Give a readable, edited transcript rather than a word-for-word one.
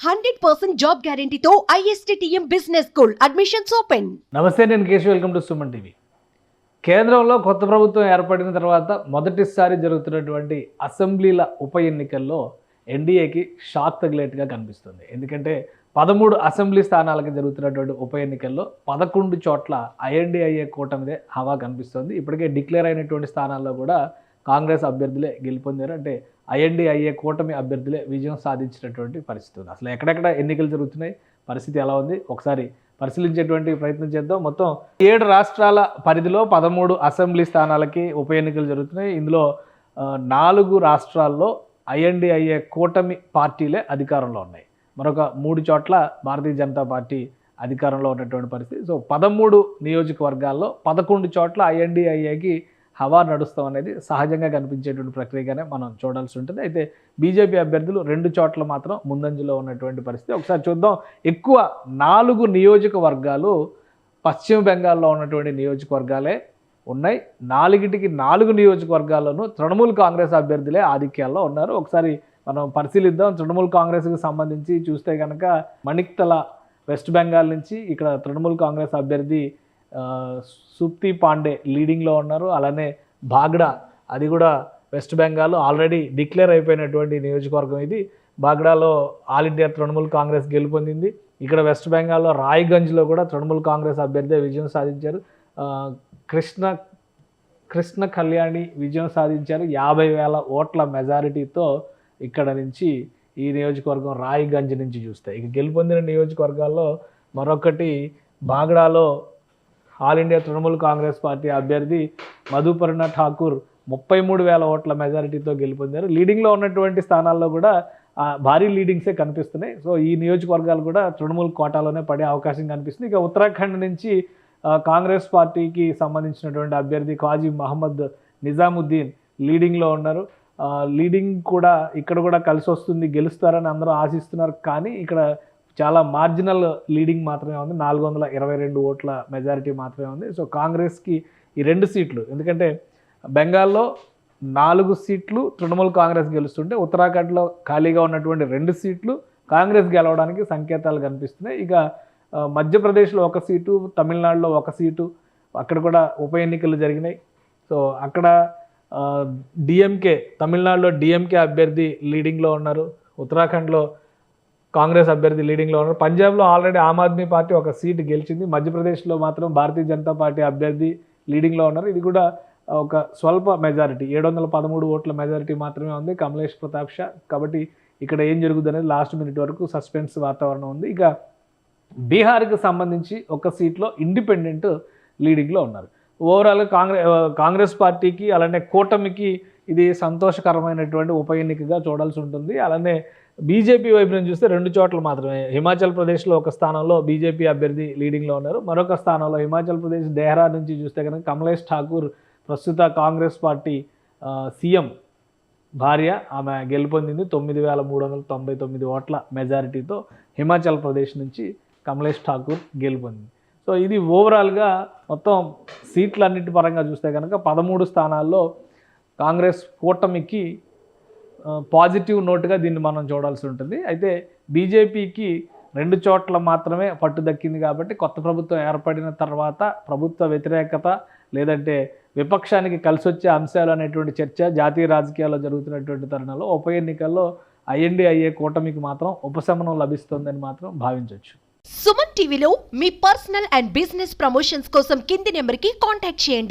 100% job గ్యారంటీతో ISTTM business school admissions open. నమస్తే, నేను Keshav. Welcome to Suman TV. కేంద్రంలో కొత్త ప్రభుత్వం ఏర్పడిన తర్వాత మొదటిసారి జరుగుతున్నటువంటి అసెంబ్లీల ఉప ఎన్నికల్లో ఎన్డీఏకి షాక్ తగిలేట్టుగా కనిపిస్తుంది. ఎందుకంటే 13 అసెంబ్లీ స్థానాలకు జరుగుతున్నటువంటి ఉప ఎన్నికల్లో 11 చోట్ల INDIA కూటమిదే హవా కనిపిస్తుంది. ఇప్పటికే డిక్లేర్ అయినటువంటి స్థానాల్లో కూడా కాంగ్రెస్ అభ్యర్థులే గెలుపొందారు. అంటే INDIA కూటమి అభ్యర్థులే విజయం సాధించినటువంటి పరిస్థితి ఉంది. అసలు ఎక్కడెక్కడ ఎన్నికలు జరుగుతున్నాయి, పరిస్థితి ఎలా ఉంది, ఒకసారి పరిశీలించేటువంటి ప్రయత్నం చేద్దాం. మొత్తం 7 రాష్ట్రాల పరిధిలో 13 అసెంబ్లీ స్థానాలకి ఉప ఎన్నికలు జరుగుతున్నాయి. ఇందులో 4 రాష్ట్రాల్లో INDIA కూటమి పార్టీలే అధికారంలో ఉన్నాయి. మరొక 3 చోట్ల భారతీయ జనతా పార్టీ అధికారంలో ఉన్నటువంటి పరిస్థితి. సో 13 నియోజకవర్గాల్లో 11 చోట్ల INDIAకి హవా నడుస్తాం అనేది సహజంగా కనిపించేటువంటి ప్రక్రియగానే మనం చూడాల్సి ఉంటుంది. అయితే బీజేపీ అభ్యర్థులు 2 చోట్ల మాత్రం ముందంజలో ఉన్నటువంటి పరిస్థితి. ఒకసారి చూద్దాం. ఎక్కువ 4 నియోజకవర్గాలు పశ్చిమ బెంగాల్లో ఉన్నటువంటి నియోజకవర్గాలే ఉన్నాయి. 4 నియోజకవర్గాల్లోనూ తృణమూల్ కాంగ్రెస్ అభ్యర్థులే ఆధిక్యాల్లో ఉన్నారు. ఒకసారి మనం పరిశీలిద్దాం. తృణమూల్ కాంగ్రెస్కి సంబంధించి చూస్తే కనుక మణిక్తల వెస్ట్ బెంగాల్ నుంచి ఇక్కడ తృణమూల్ కాంగ్రెస్ అభ్యర్థి సుప్తి పాండే లీడింగ్లో ఉన్నారు. అలానే బాగ్డా, అది కూడా వెస్ట్ బెంగాల్ ఆల్రెడీ డిక్లేర్ అయిపోయినటువంటి నియోజకవర్గం ఇది. బాగ్డాలో ఆల్ ఇండియా తృణమూల్ కాంగ్రెస్ గెలుపొందింది. ఇక్కడ వెస్ట్ బెంగాల్లో రాయ్గంజ్లో కూడా తృణమూల్ కాంగ్రెస్ అభ్యర్థి విజయం సాధించారు. కృష్ణ కళ్యాణి విజయం సాధించారు. 50,000 ఓట్ల మెజారిటీతో ఇక్కడ నుంచి ఈ నియోజకవర్గం రాయ్గంజ్ నుంచి చూస్తే ఇక గెలుపొందిన నియోజకవర్గాల్లో మరొకటి బాగ్డాలో all India Trinamool Congress party అభ్యర్థి మధుపర్ణ ఠాకూర్ 33,000 ఓట్ల మెజారిటీతో గెలుపొందారు. లీడింగ్లో ఉన్నటువంటి స్థానాల్లో కూడా భారీ లీడింగ్సే కనిపిస్తున్నాయి. సో ఈ నియోజకవర్గాలు కూడా తృణమూల్ కోటాలోనే పడే అవకాశం కనిపిస్తుంది. ఇక ఉత్తరాఖండ్ నుంచి కాంగ్రెస్ పార్టీకి సంబంధించినటువంటి అభ్యర్థి ఖాజీ మహమ్మద్ నిజాముద్దీన్ లీడింగ్లో ఉన్నారు. లీడింగ్ కూడా ఇక్కడ కూడా కలిసి వస్తుంది, గెలుస్తారని అందరూ ఆశిస్తున్నారు. కానీ ఇక్కడ చాలా మార్జినల్ లీడింగ్ మాత్రమే ఉంది. 422 ఓట్ల మెజారిటీ మాత్రమే ఉంది. సో కాంగ్రెస్కి ఈ 2 సీట్లు, ఎందుకంటే బెంగాల్లో 4 సీట్లు తృణమూల్ కాంగ్రెస్ గెలుస్తుంటే ఉత్తరాఖండ్లో ఖాళీగా ఉన్నటువంటి 2 సీట్లు కాంగ్రెస్ గెలవడానికి సంకేతాలు కనిపిస్తున్నాయి. ఇక మధ్యప్రదేశ్లో 1 సీటు, తమిళనాడులో 1 సీటు, అక్కడ కూడా ఉప ఎన్నికలు జరిగినాయి. సో అక్కడ డిఎంకే, తమిళనాడులో డిఎంకే అభ్యర్థి లీడింగ్లో ఉన్నారు. ఉత్తరాఖండ్లో కాంగ్రెస్ అభ్యర్థి లీడింగ్లో ఉన్నారు. పంజాబ్లో already Aam Aadmi party 1 seat గెలిచింది. మధ్యప్రదేశ్లో మాత్రం భారతీయ జనతా పార్టీ అభ్యర్థి లీడింగ్లో ఉన్నారు. ఇది కూడా ఒక స్వల్ప మెజారిటీ, 713 ఓట్ల మెజారిటీ మాత్రమే ఉంది కమలేష్ ప్రతాప్ షా. కాబట్టి ఇక్కడ ఏం జరుగుతుంది అనేది లాస్ట్ మినిట్ వరకు సస్పెన్స్ వాతావరణం ఉంది. ఇక బీహార్కి సంబంధించి 1 సీట్లో ఇండిపెండెంట్ లీడింగ్లో ఉన్నారు. ఓవరాల్గా కాంగ్రెస్ పార్టీకి అలానే కూటమికి ఇది సంతోషకరమైనటువంటి ఉప ఎన్నికగా చూడాల్సి ఉంటుంది. అలానే బీజేపీ వైపు నుంచి చూస్తే 2 చోట్ల మాత్రమే. హిమాచల్ ప్రదేశ్లో 1 స్థానంలో బీజేపీ అభ్యర్థి లీడింగ్లో ఉన్నారు. మరొక స్థానంలో హిమాచల్ ప్రదేశ్ డెహ్రా నుంచి చూస్తే కనుక కమలేష్ ఠాకూర్, ప్రస్తుత కాంగ్రెస్ పార్టీ సీఎం భార్య, ఆమె గెలుపొందింది. 9,399 ఓట్ల మెజారిటీతో హిమాచల్ ప్రదేశ్ నుంచి కమలేష్ ఠాకూర్ గెలుపొందింది. సో ఇది ఓవరాల్గా మొత్తం సీట్లన్నిటి పరంగా చూస్తే కనుక 13 స్థానాల్లో కాంగ్రెస్ కూటమికి పాజిటివ్ నోట్గా దీన్ని మనం చూడాల్సి ఉంటుంది. అయితే బీజేపీకి 2 చోట్ల మాత్రమే పట్టు దక్కింది. కాబట్టి కొత్త ప్రభుత్వం ఏర్పడిన తర్వాత ప్రభుత్వ వ్యతిరేకత లేదంటే విపక్షానికి కలిసి వచ్చే అంశాలు అనేటువంటి చర్చ జాతీయ రాజకీయాల్లో జరుగుతున్నటువంటి తరుణంలో ఉప ఎన్నికల్లో INDIA కూటమికి మాత్రం ఉపశమనం లభిస్తుందని మాత్రం భావించవచ్చు. సుమన్ టీవీలో మీ పర్సనల్ అండ్ బిజినెస్ ప్రమోషన్స్ కోసం కింది నెంబర్కి కాంటాక్ట్ చేయండి.